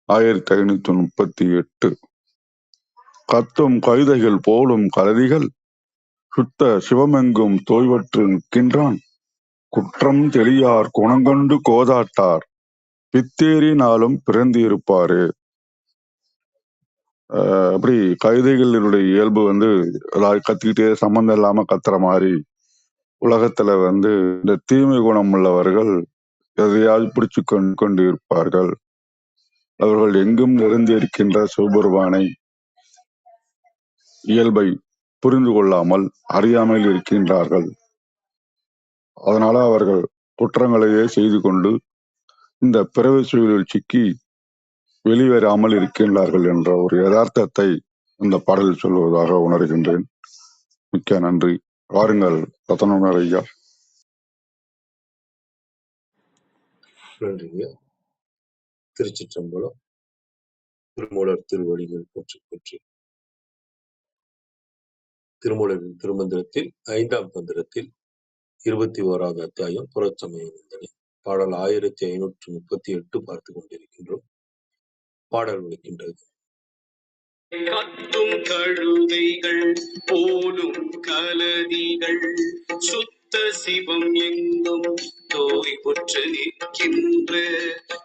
1538. கத்தும் கழுதைகள் போலும் கலதிகள் சுத்த சிவமெங்கும் தோய்வற்று நிற்கின்றான். குற்றம் தெளியார் குணங்கொண்டு கோதாட்டார் பித்தேறி நாளும் பிறந்து இருப்பாரு. அப்படி கழுதைகளுடைய இயல்பு அதாவது கத்திக்கிட்டே சம்மந்தம் இல்லாம கத்துற மாதிரி, உலகத்துல இந்த தீமை குணம் உள்ளவர்கள் எதையாவது பிடிச்சு கொண்டு இருப்பார்கள். அவர்கள் எங்கும் நிறைந்து இருக்கின்ற சிவபெருமானை இயல்பை புரிந்து கொள்ளாமல் அறியாமல் இருக்கின்றார்கள். அதனால அவர்கள் குற்றங்களையே செய்து கொண்டு இந்த பிறவி சுழலில் சிக்கி வெளிவராமல் இருக்கின்றார்கள் என்ற ஒரு யதார்த்தத்தை இந்த பாடலில் சொல்வதாக உணர்கின்றேன். மிக்க நன்றி. வாருங்கள் ரத்தனமர் ஐயா. நன்றிங்க. திருச்சிற்றம்பலம். திருமூலர் திருவடிகள் போற்றி போற்றி. திருமூலரின் திருமந்திரத்தில் 5ஆம் தந்திரத்தில் 21வது அத்தியாயம் புறச்சமய நிந்தனை, பாடல் 1538 பார்த்து கொண்டிருக்கின்றோம். பாடல் விளக்கின்றது. கத்தும் கழுதைகள் போலும் கலதிகள் சுத்த சிவம் எங்கும் தோய்வுற்று நிற்கின்ற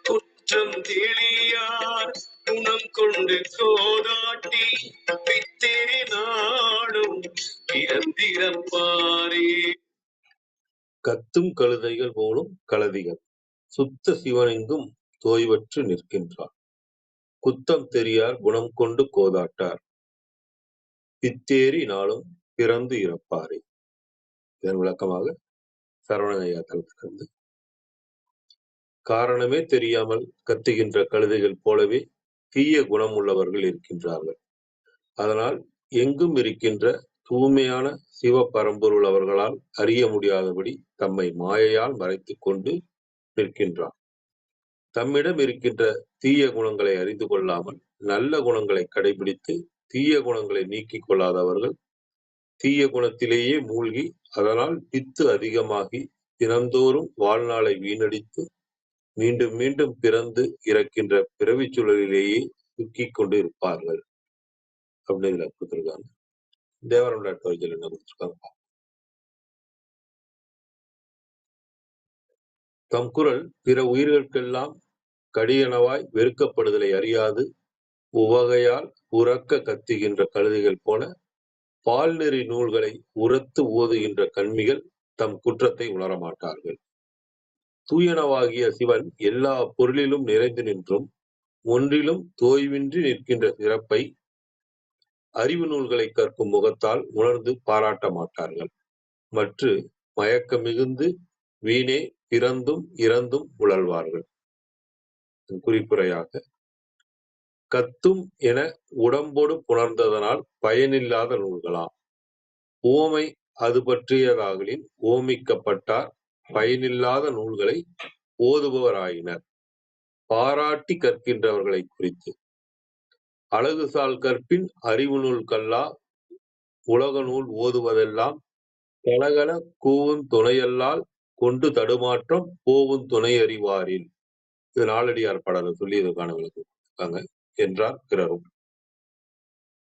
குற்றம் தெளியார் குணம் கொண்டு கோதாட்டி பித்தேறி நாடும் இறந்திரப்பாரே. கத்தும் கழுதைகள் போலும் கலதிகள் சுத்த சிவனெங்கும் தோய்வற்று நிற்கின்றார். குத்தம் தெரியார் குணம் கொண்டு கோதாட்டார் பித்தேறி நாளும் பிறந்து இறப்பாரே. இதன் விளக்கமாக சரவணையா தளத்திலிருந்து, காரணமே தெரியாமல் கத்துகின்ற கழுதைகள் போலவே தீய குணம் உள்ளவர்கள் இருக்கின்றார்கள். அதனால் எங்கும் இருக்கின்ற தூய்மையான சிவ பரம்பொருள் அவர்களால் அறிய முடியாதபடி தம்மை மாயையால் மறைத்துக் கொண்டு நிற்கின்றார். தம்மிடம் இருக்கின்ற தீய குணங்களை அறிந்து கொள்ளாமல் நல்ல குணங்களை கடைபிடித்து தீய குணங்களை நீக்கிக் கொள்ளாதவர்கள் தீய குணத்திலேயே மூழ்கி அதனால் பித்து அதிகமாகி தினந்தோறும் வாழ்நாளை வீணடித்து மீண்டும் மீண்டும் பிறந்து இறக்கின்ற பிறவி சூழலிலேயே சிக்கிக் கொண்டு இருப்பார்கள் அப்படின்னு கொடுத்திருக்காங்க. தேவரம் டாக்டர் என்ன கொடுத்திருக்காங்க. தம் குரல் பிற உயிர்களுக்கெல்லாம் கடியனவாய் வெறுக்கப்படுதலை அறியாது உவகையால் உறக்க கத்துகின்ற கழுதைகள் போல பால்நெறி நூல்களை உரத்து ஓதுகின்ற கண்மிகள் தம் குற்றத்தை உணரமாட்டார்கள். தூயனவாகிய சிவன் எல்லா பொருளிலும் நிறைந்து நின்றும் ஒன்றிலும் தோய்வின்றி நிற்கின்ற சிறப்பை அறிவு நூல்களை கற்கும் முகத்தால் உணர்ந்து பாராட்ட மாட்டார்கள். மற்ற மயக்க மிகுந்து வீணே பிறந்தும் இறந்தும் உழல்வார்கள். குறிப்புரையாக, கத்தும் என உடம்போடு புணர்ந்ததனால் பயனில்லாத நூல்களாம். ஓமை அது பற்றியதாகலின் ஓமிக்கப்பட்டார் பயனில்லாத நூல்களை ஓதுபவராயினர். பாராட்டி கற்கின்றவர்களை குறித்து அழகுசால் கற்பின் அறிவு நூல் கல்லா உலக நூல் ஓதுவதெல்லாம் கலகல கூவும் துணையல்லால் கொண்டு தடுமாற்றம் போவும் துணை அறிவாரில். இது நாலடியார் பாடலை சொல்லி இதற்கான விளக்கம் என்றார் பிறரும்.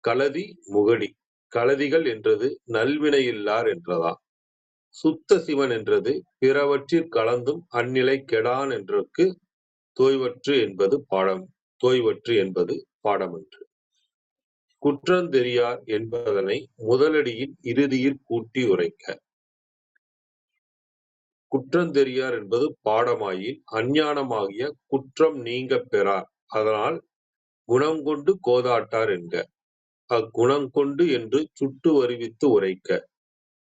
கலதி முகடி, கலதிகள் என்றது நல்வினை இல்லார் என்றதா. சுத்த சிவன் என்றது பிறவற்றிற் கலந்தும் அந்நிலை கெடான் என்றற்கு தோய்வற்று என்பது பாடமன்று. குற்றந்தெரியார் என்பதனை முதலடியின் இறுதியில் கூட்டி உரைக்க. குற்றந்தெரியார் என்பது பாடமாயின் அஞ்ஞானமாகிய குற்றம் நீங்க பெறார். அதனால் குணம் கொண்டு கோதாட்டார் என்க. அக்குணம் கொண்டு என்று சுட்டு வருவித்து உரைக்க.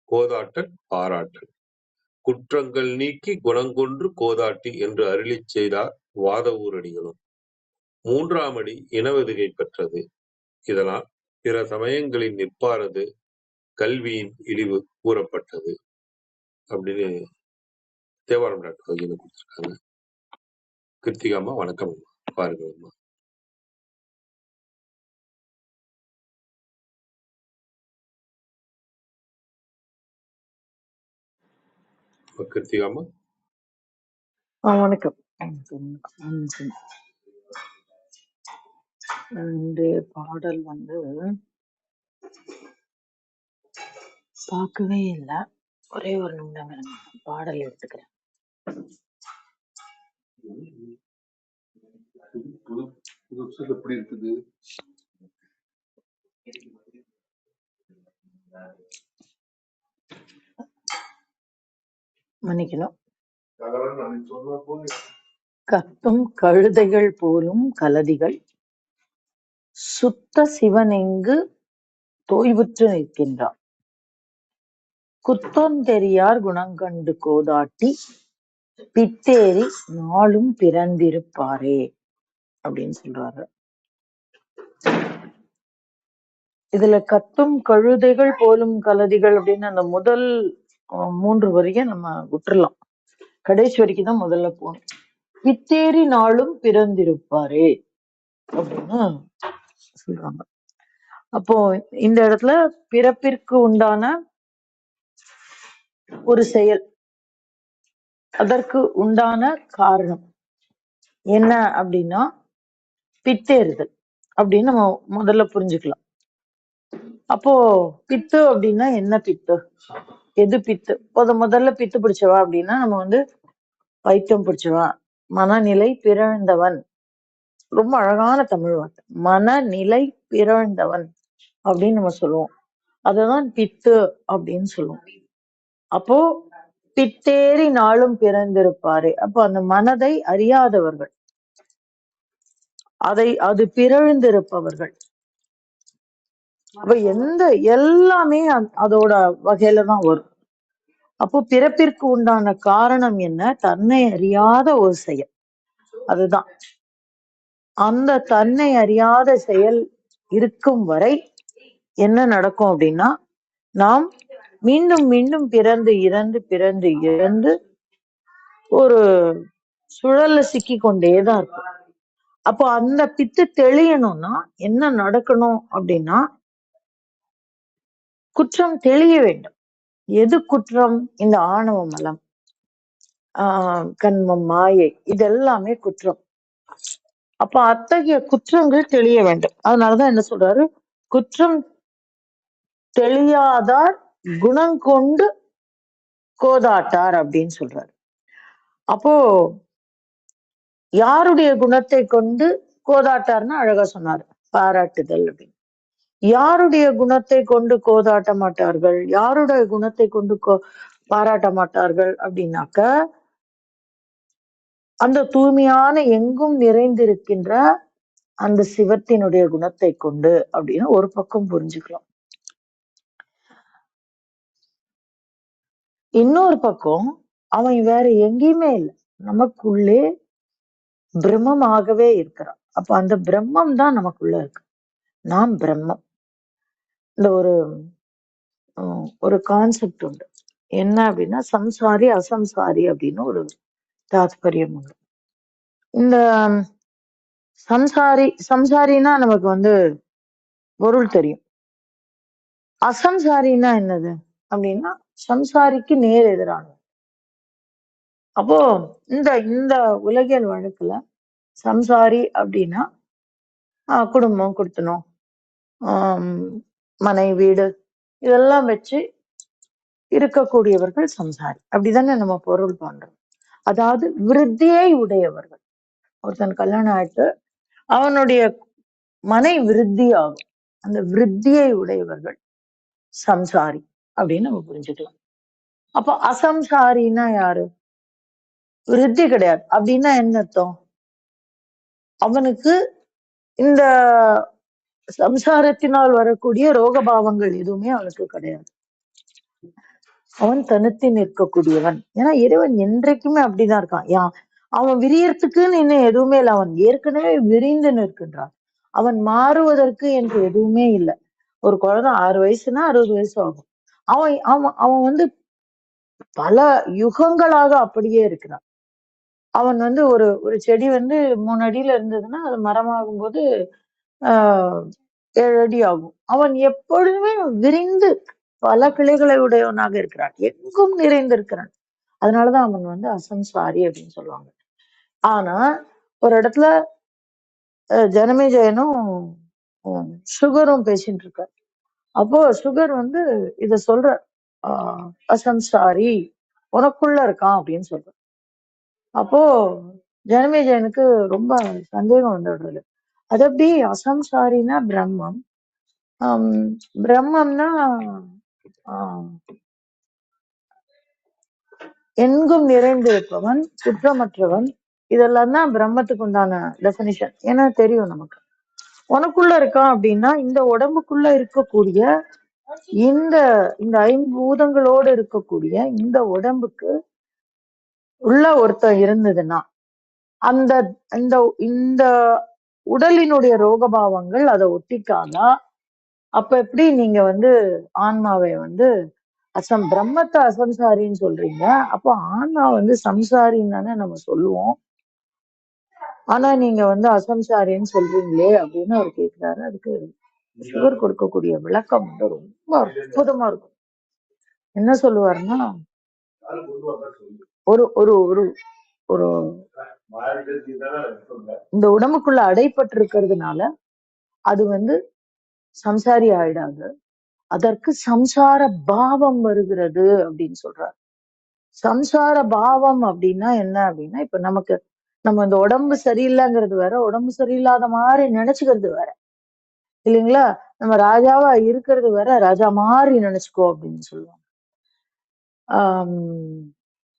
கோதாட்டல் பாராட்டல். குற்றங்கள் நீக்கி குணங்கொன்று கோதாட்டி என்று அருளிச் செய்தார் வாத ஊரடிகளும். 3ஆம் அடி இனவெதுகை பெற்றது. இதனால் பிற சமயங்களின் நிற்பாரது கல்வியின் இழிவு கூறப்பட்டது அப்படின்னு தேவாரம் டாக்டர் கொடுத்திருக்காங்க. கிருத்திகாமா வணக்கம். பாருங்க கிருத்திகாமா. வணக்கம். இந்த பாடல் பார்க்கவே இல்லை. ஒரே ஒரு நிமிடம் இருங்க, பாடல் எடுத்துக்கிறேன். எப்படி இருக்குது? மன்னிக்கணும். கத்தும் கழுதைகள் போலும் கலதிகள் சுத்த சிவனெங்கு தோய்வுற்று நிற்கின்றார். குத்தொந்தெரியார் குணங்கண்டு கோதாட்டி பித்தேறி நாளும் பிறந்திருப்பாரே அப்படின்னு சொல்றாரு. இதுல கத்தும் கழுதைகள் போலும் கலதிகள் அப்படின்னு அந்த முதல் 3 வரிய நம்ம விட்டுறலாம். கடைசி வரைக்கும் தான் முதல்ல போகணும். பித்தேறி நாளும் பிறந்திருப்பாரே அப்படின்னு சொல்றாங்க. அப்போ இந்த இடத்துல பிறப்பிற்கு உண்டான ஒரு செயல், அதற்கு உண்டான காரணம் என்ன அப்படின்னா பித்தேறுதல் அப்படின்னு நம்ம முதல்ல புரிஞ்சுக்கலாம். அப்போ பித்து அப்படின்னா என்ன? பித்து எது? பித்து முதல்ல பித்து பிடிச்சவா அப்படின்னா நம்ம பைத்தியம் பிடிச்சவா, மனநிலை பிறழ்ந்தவன். ரொம்ப அழகான தமிழ் வார்த்தை, மனநிலை பிறழ்ந்தவன் அப்படின்னு நம்ம சொல்லுவோம். அததான் பித்து அப்படின்னு சொல்லுவோம். அப்போ பித்தேறி நாளும் பிறந்திருப்பாரு. அப்போ அந்த மனதை அறியாதவர்கள், அது பிறழ்ந்திருப்பவர்கள். அப்ப எல்லாமே அதோட வகையில தான் வரும். அப்போ பிறப்பிற்கு உண்டான காரணம் என்ன? தன்னை அறியாத ஒரு செயல். அதுதான் அந்த தன்னை அறியாத செயல் இருக்கும் வரை என்ன நடக்கும் அப்படின்னா, நாம் மீண்டும் மீண்டும் பிறந்து இறந்து பிறந்து இறந்து ஒரு சுழல்ல சிக்கி கொண்டேதான் இருக்கும். அப்போ அந்த பித்து தெளியணும்னா என்ன நடக்கணும் அப்படின்னா, குற்றம் தெளிய வேண்டும். எது குற்றம்? இந்த ஆணவ மலம், கண்மம், மாயை, இதெல்லாமே குற்றம். அப்ப அத்தகைய குற்றங்கள் தெளிய வேண்டும். அதனாலதான் என்ன சொல்றாரு? குற்றம் தெளியாதார் குணங்கொண்டு கோதாட்டார் அப்படின்னு சொல்றாரு. அப்போ யாருடைய குணத்தை கொண்டு கோதாட்டார்னா அழகா சொன்னாரு, பாராட்டுதல் அப்படின்னு. யாருடைய குணத்தை கொண்டு கோதாட்ட மாட்டார்கள்? யாருடைய குணத்தை கொண்டு பாராட்ட மாட்டார்கள் அப்படின்னாக்க, அந்த தூய்மையான எங்கும் நிறைந்திருக்கின்ற அந்த சிவத்தினுடைய குணத்தை கொண்டு அப்படின்னு ஒரு பக்கம் புரிஞ்சுக்கலாம். இன்னொரு பக்கம் அவன் வேற எங்கேயுமே இல்லை, நமக்குள்ளே பிரம்மமாகவே இருக்கிறான். அப்ப அந்த பிரம்மம் தான் நமக்குள்ள இருக்கு. நாம் பிரம்மம். இந்த ஒரு கான்செப்ட் உண்டு, என்ன அப்படின்னா சம்சாரி அசம்சாரி அப்படின்னு ஒரு தாத்பரியம் உண்டு. இந்த சம்சாரின்னா நமக்கு பொருள் தெரியும். அசம்சாரின்னா என்னது அப்படின்னா சம்சாரிக்கு நேர் எதிரானது. அப்போ இந்த உலகியல் வழக்குல சம்சாரி அப்படின்னா குடும்பம், கொடுத்தணும், மனை, வீடு இதெல்லாம் வச்சு இருக்கக்கூடியவர்கள் சம்சாரி. அப்படிதானே நம்ம பொருள் பண்றோம். அதாவது விருத்தியை உடையவர்கள். ஒருத்தன் கல்யாணம் ஆயிட்டு அவனுடைய மனை விருத்தி ஆகும், அந்த விருத்தியை உடையவர்கள் சம்சாரி அப்படின்னு நம்ம புரிஞ்சுக்கலாம். அப்ப அசம்சாரின்னா யாரு? விருத்தி கிடையாது அப்படின்னா என்ன அர்த்தம்? அவனுக்கு இந்த சம்சாரத்தினால் வரக்கூடிய ரோகபாவங்கள் எதுவுமே அவனுக்கு கிடையாது. அவன் தனித்து நிற்கக்கூடியவன். ஏன்னா இறைவன் என்றைக்குமே அப்படிதான் இருக்கான். அவன் விரியறதுக்குன்னு இன்னும் எதுவுமே இல்லை, அவன் ஏற்கனவே விரிந்து நிற்கின்றான். அவன் மாறுவதற்கு என்று எதுவுமே இல்லை. ஒரு குழந்தை 6 வயசுனா 60 வயசு ஆகும். அவன் அவன் அவன் பல யுகங்களாக அப்படியே இருக்கிறான். அவன் ஒரு செடி 3 அடியில இருந்ததுன்னா அது மரமாகும் போது 7 அடி ஆகும். அவன் எப்பொழுதுமே விரிந்து பல கிளைகளை உடையவனாக இருக்கிறான், எங்கும் நிறைந்திருக்கிறான். அதனாலதான் அவன் அசம்சாரி அப்படின்னு சொல்லுவாங்க. ஆனா ஒரு இடத்துல ஜனமேஜயனும் சுகரும் பேசிட்டு இருக்காரு. அப்போ சுகர் வந்து இத சொல்ற, அசம்சாரி உனக்குள்ள இருக்கான் அப்படின்னு சொல்ற. அப்போ ஜனமேஜயனுக்கு ரொம்ப சந்தேகம் வந்துடுறது. அது எப்படி அசம்சாரின்னா பிரம்மம், பிரம்மம்னா எங்கும் நிறைந்திருப்பவன், குற்றமற்றவன், இதெல்லாம் தான் பிரம்மத்துக்கு உண்டான டெபினிஷன். ஏன்னா தெரியும் நமக்கு. உனக்குள்ள இருக்கான் அப்படின்னா இந்த உடம்புக்குள்ள இருக்கக்கூடிய இந்த இந்த ஐம்பூதங்களோடு இருக்கக்கூடிய இந்த உடம்புக்கு உள்ள ஒருத்தன் இருந்ததுன்னா அந்த இந்த இந்த உடலினுடைய ரோகபாவங்கள் அதை ஒட்டிக்காதா? அப்ப எப்படி நீங்க வந்து ஆன்மாவை வந்து பிரம்மத்தை அசம்சாரின்னு சொல்றீங்க? அப்போ ஆன்மா வந்து சம்சாரின்னு தானே நம்ம சொல்லுவோம். ஆனா நீங்க வந்து அசம்சாரின்னு சொல்றீங்களே அப்படின்னு அவர் கேட்கிறாரு. அதுக்கு சுகர் கொடுக்கக்கூடிய விளக்கம் வந்து ரொம்ப அற்புதமா இருக்கும். என்ன சொல்லுவாருன்னா, ஒரு ஒரு ஒரு ஒரு இந்த உடம்புக்குள்ள அடைப்பட்டு இருக்கிறதுனால அது வந்து சம்சாரி ஆயிடாது, அதற்கு சம்சார பாவம் வருகிறது அப்படின்னு சொல்றாரு. சம்சார பாவம் அப்படின்னா என்ன அப்படின்னா, இப்ப நமக்கு நம்ம இந்த உடம்பு சரியில்லைங்கிறது வேற, உடம்பு சரியில்லாத மாதிரி நினைச்சுக்கிறது வேற இல்லைங்களா? நம்ம ராஜாவா இருக்கிறது வேற, ராஜா மாதிரி நினைச்சுக்கோ அப்படின்னு சொல்லுவாங்க.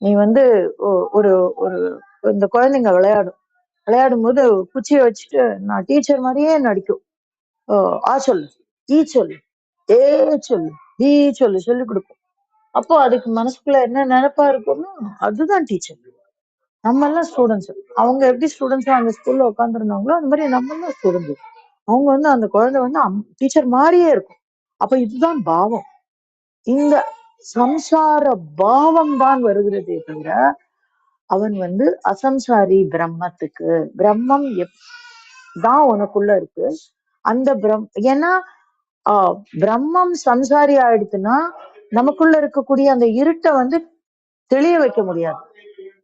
நீ வந்து ஒரு ஒரு இந்த குழந்தைங்க விளையாடும் போது குச்சியை வச்சுட்டு நான் டீச்சர் மாதிரியே நடிக்கும். ஆ சொல்லு, ஈ சொல்லு, ஏ சொல்லு, பி சொல்லு சொல்லி கொடுக்கும். அப்போ அதுக்கு மனசுக்குள்ள என்ன நினைப்பா இருக்கும்னா, அதுதான் டீச்சர். நம்ம எல்லாம் ஸ்டூடெண்ட்ஸ். அவங்க எப்படி ஸ்டூடெண்ட்ஸா அந்த ஸ்கூல்ல உட்காந்துருந்தாங்களோ அந்த மாதிரி நம்ம எல்லாம் ஸ்டூடெண்ட்ஸ். அவங்க வந்து அந்த குழந்தை வந்து டீச்சர் மாதிரியே இருக்கும். அப்ப இதுதான் பாவம். இந்த சம்சார பாவம் தான் வருகிறதே தவிர அவன் வந்து அசம்சாரி பிரம்மத்துக்கு. பிரம்மம் தான் உனக்குள்ள இருக்கு. அந்த ஏன்னா பிரம்மம் சம்சாரி ஆயிடுச்சுன்னா நமக்குள்ள இருக்கக்கூடிய அந்த இருட்டை வந்து தெளிய வைக்க முடியாது.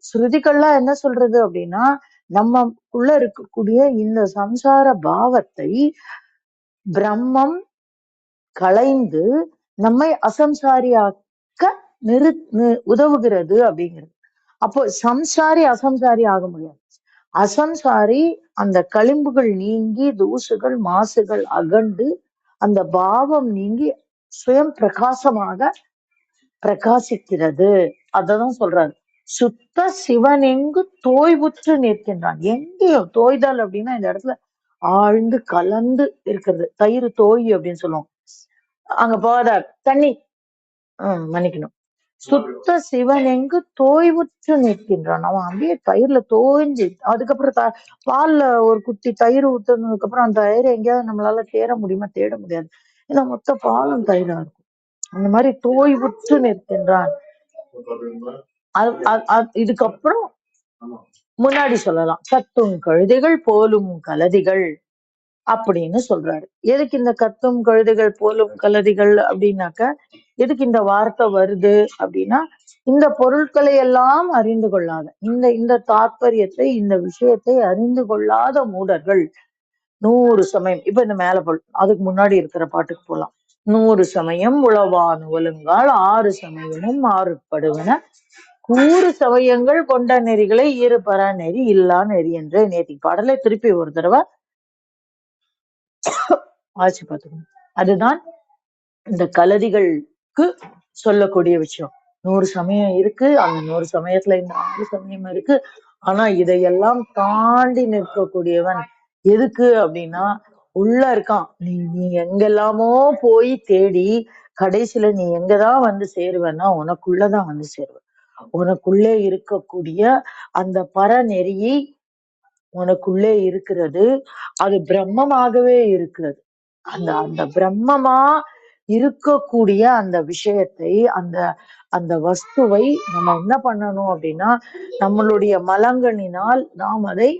ஸ்ருதிகள்லாம் என்ன சொல்றது அப்படின்னா, நமக்குள்ள இருக்கக்கூடிய இந்த சம்சார பாவத்தை பிரம்மம் களைந்து நம்மை அசம்சாரியாக்க உதவுகிறது அப்படிங்கிறது. அப்போ சம்சாரி அசம்சாரி ஆக முடியாது. அசம்சாரி அந்த களிம்புகள் நீங்கி, தூசுகள் மாசுகள் அகண்டு, அந்த பாவம் நீங்கி சுயம் பிரகாசமாக பிரகாசிக்கிறது. அததான் சொல்றாரு. சுத்த சிவன் எங்கு தோய்வுற்று நிற்கின்றான். எங்கேயும் தோய்தல் அப்படின்னா இந்த இடத்துல ஆழ்ந்து கலந்து இருக்கிறது. தயிர் தோய் அப்படின்னு சொல்லுவோம். அங்க போத தண்ணி மன்னிக்கணும். சுத்த சிவன் எங்கு தோய்வுற்று நிற்கின்றான். அவன் அப்படியே தயிர்ல தோய்ஞ்சு, அதுக்கப்புறம் பால்ல ஒரு குட்டி தயிர் ஊத்துனதுக்கு அப்புறம் அந்த தயிர் எங்கேயாவது நம்மளால தேட முடியுமா? தேட முடியாது. ஏன்னா மொத்த பாலும் தயிரா இருக்கும். அந்த மாதிரி தோய்வுற்று நிற்கின்றான். இதுக்கப்புறம் முன்னாடி சொல்லலாம், கத்தும் கழுதைகள் போலும் கலதிகள் அப்படின்னு சொல்றாரு. எதுக்கு இந்த கத்தும் கழுதைகள் போலும் கலதிகள் அப்படின்னாக்க, எதுக்கு இந்த வார்த்தை வருது அப்படின்னா, இந்த பொருட்களை எல்லாம் அறிந்து கொள்ளாத, இந்த தாற்பயத்தை, இந்த விஷயத்தை அறிந்து கொள்ளாத மூடர்கள் 100 சமயம். இப்ப இந்த மேல அதுக்கு முன்னாடி இருக்கிற பாட்டுக்கு போலாம். 100 சமயம் உளவான் ஒழுங்கால் 6 சமயமும் மாறுபடுவன கூறு சமயங்கள் கொண்ட நெறிகளை ஈறுபெற நெறி இல்லா நெறி என்று நேத்தி பாடலை திருப்பி ஒரு தடவை ஆட்சி பார்த்துக்கணும். அதுதான் இந்த கலதிகளுக்கு சொல்லக்கூடிய விஷயம். 100 சமயம் இருக்கு, அந்த 100 சமயத்துல இந்த 6 சமயம் இருக்கு. ஆனா இதையெல்லாம் தாண்டி நிற்கக்கூடியவன் எதுக்கு அப்படின்னா உள்ள இருக்கான். நீ எங்கெல்லாமோ போய் தேடி கடைசியில நீ எங்கதான் வந்து சேருவன்னா உனக்குள்ளதான் வந்து சேருவ. உனக்குள்ளே இருக்கக்கூடிய அந்த பரநெறியை உனக்குள்ளே இருக்கிறது. அது பிரம்மமாகவே இருக்கிறது. அந்த அந்த பிரம்மமா இருக்கக்கூடிய அந்த விஷயத்தை, அந்த அந்த வஸ்துவை நம்ம என்ன பண்ணணும் அப்படின்னா, நம்மளுடைய மலங்களினால் நாம் அதை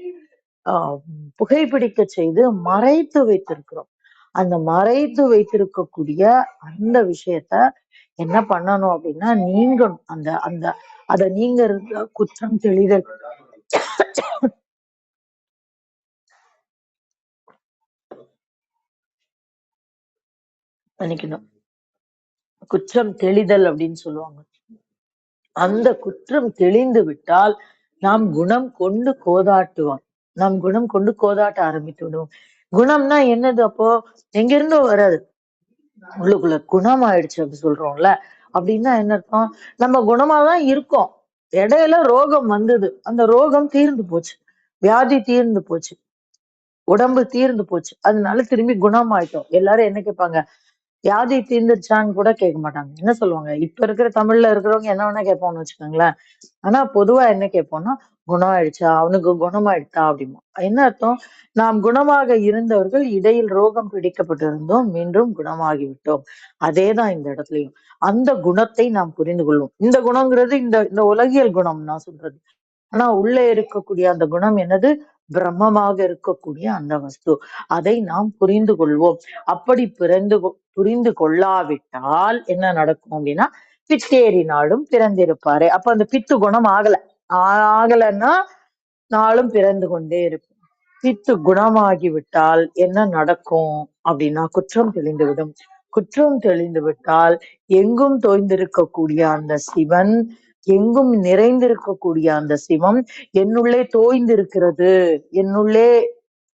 புகைப்பிடிக்க செய்து மறைத்து வைத்திருக்கிறோம். அந்த மறைத்து வைத்திருக்கக்கூடிய அந்த விஷயத்த என்ன பண்ணணும் அப்படின்னா நீங்கணும். அந்த அந்த அதை நீங்க குற்றம் தெளிதல் நினைக்கணும். குற்றம் தெளிதல் அப்படின்னு சொல்லுவாங்க. அந்த குற்றம் தெளிந்து விட்டால் நாம் குணம் கொண்டு கோதாட்டுவோம். நாம் குணம் கொண்டு கோதாட்ட ஆரம்பித்து விடுவோம். குணம்னா என்னது? அப்போ எங்க இருந்தோ வராது, உள்ளுக்குள்ள குணம் ஆயிடுச்சு அப்படி சொல்றோம்ல. அப்படின்னா என்ன அர்த்தம்? நம்ம குணமாதான் இருக்கோம், இடையில ரோகம் வந்தது, அந்த ரோகம் தீர்ந்து போச்சு, வியாதி தீர்ந்து போச்சு, உடம்பு தீர்ந்து போச்சு, அதனால திரும்பி குணமாயிட்டோம். எல்லாரும் என்ன கேட்பாங்க? வியாதி தீர்ந்துருச்சான்னு கூட கேட்க மாட்டாங்க. என்ன சொல்லுவாங்க? இப்ப இருக்கிற தமிழ்ல இருக்கிறவங்க என்ன வேணா கேட்போம்னு வச்சுக்கோங்களேன். ஆனா பொதுவா என்ன கேட்போம்னா, குணம் ஆயிடுச்சா, அவனுக்கு குணமாயிடுதா அப்படிமா. என்ன அர்த்தம்? நாம் குணமாக இருந்தவர்கள் இடையில் ரோகம் பிடிக்கப்பட்டிருந்தோம், மீண்டும் குணமாகி விட்டோம். அதேதான் இந்த இடத்துலயும். அந்த குணத்தை நாம் புரிந்து கொள்வோம். இந்த குணங்கிறது இந்த இந்த உலகியல் குணம் நான் சொல்றது. ஆனா உள்ளே இருக்கக்கூடிய அந்த குணம் என்னது? பிரம்மமாக இருக்கக்கூடிய அந்த வஸ்து. அதை நாம் புரிந்து கொள்வோம். அப்படி புரிந்து கொள்ளாவிட்டால் என்ன நடக்கும் அப்படின்னா, பித்தேறினாலும் பிறந்திருப்பாரு. அப்ப அந்த பித்து குணம் ஆகலைன்னா நாளும் பிறந்து கொண்டே இருக்கும். பித்து குணமாகிவிட்டால் என்ன நடக்கும் அப்படின்னா, குற்றம் தெளிந்துவிடும். குற்றம் தெளிந்து விட்டால் எங்கும் தோய்ந்திருக்கக்கூடிய அந்த சிவன், எங்கும் நிறைந்திருக்கக்கூடிய அந்த சிவம் என்னுள்ளே தோய்ந்திருக்கிறது, என்னுள்ளே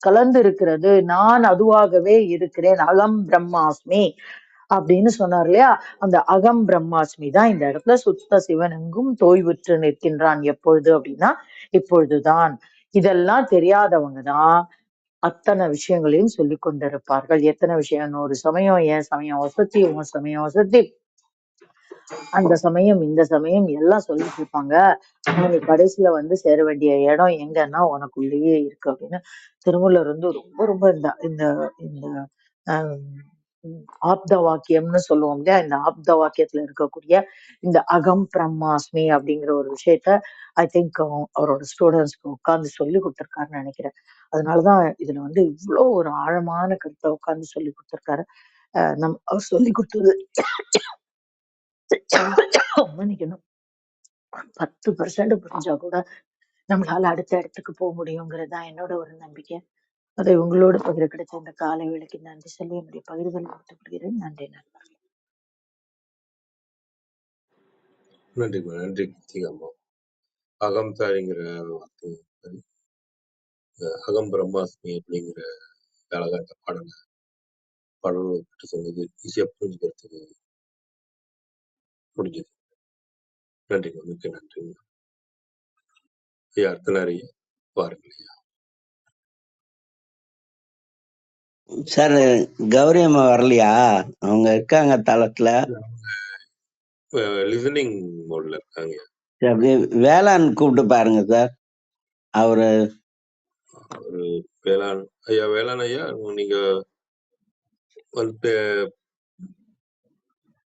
கலந்து இருக்கிறது, நான் அதுவாகவே இருக்கிறேன், அகம் பிரம்மாஸ்மி அப்படின்னு சொன்னார் இல்லையா? அந்த அகம் பிரம்மாஸ்மி தான் இந்த இடத்துல சுத்த சிவன் எங்கும் தோய்வுற்று நிற்கின்றான். எப்பொழுது அப்படின்னா இப்பொழுதுதான். இதெல்லாம் தெரியாதவங்க தான் அத்தனை விஷயங்களையும் சொல்லி கொண்டிருப்பார்கள். எத்தனை விஷயம்? ஒரு சமயம் என் சமயம் வசதி, உன் சமயம் வசதி, அந்த சமயம் இந்த சமயம் எல்லாம் சொல்லிட்டு இருப்பாங்க. நீ கடைசியில வந்து சேர வேண்டிய இடம் எங்கன்னா உனக்குள்ளேயே இருக்கு அப்படின்னு திருமூலர் வந்து ரொம்ப ரொம்ப இந்த இந்த இந்த ஆஹ் ஆப்த வாக்கியம்னு சொல்லுவோம் இல்லையா? இந்த ஆப்த வாக்கியத்துல இருக்கக்கூடிய இந்த அகம் பிரம்மாஸ்மி அப்படிங்கிற ஒரு விஷயத்த ஐ திங்க் அவரோட ஸ்டூடெண்ட்ஸ்க்கு உட்கார்ந்து சொல்லி கொடுத்திருக்காருன்னு நினைக்கிறேன். அதனாலதான் இதுல வந்து இவ்வளவு ஒரு ஆழமான கருத்தை உட்கார்ந்து சொல்லி கொடுத்திருக்காரு. அவர் சொல்லி கொடுத்தது மன்னிக்கணும், 10% புரிஞ்சா கூட நம்மளால அடுத்த இடத்துக்கு போக முடியுங்கிறது தான் என்னோட ஒரு நம்பிக்கை. அதை உங்களோட பகிர கிடைச்ச இந்த காலை வேளைக்கு நன்றி சொல்லி என்னுடைய பகிர்தலை முடித்துக் கொள்கிறேன். நன்றி நண்பர்களே. நன்றிம்மா, நன்றி கிருத்திகாம்மா. அகம் தாரிங்கிற வார்த்தை, அகம் பிரம்மாஸ்மி அப்படிங்கிற அழகா இந்த பாடலை பற்றி சொன்னது ஈஸியா புரிஞ்சுக்கிறதுக்கு முடிஞ்சது. நன்றிம்மா, மிக்க நன்றிங்க ஐயா. அர்த்தநாரி பாருங்கள் ஐயா. சார் கௌரி அம்மா வரலையா? அவங்க இருக்காங்க தளத்துல, லிசனிங் மோட்ல இருக்காங்க. அப்படியே வேளாண் கூப்பிட்டு பாருங்க சார். அவரு வேளாண் ஐயா, நீங்க வந்து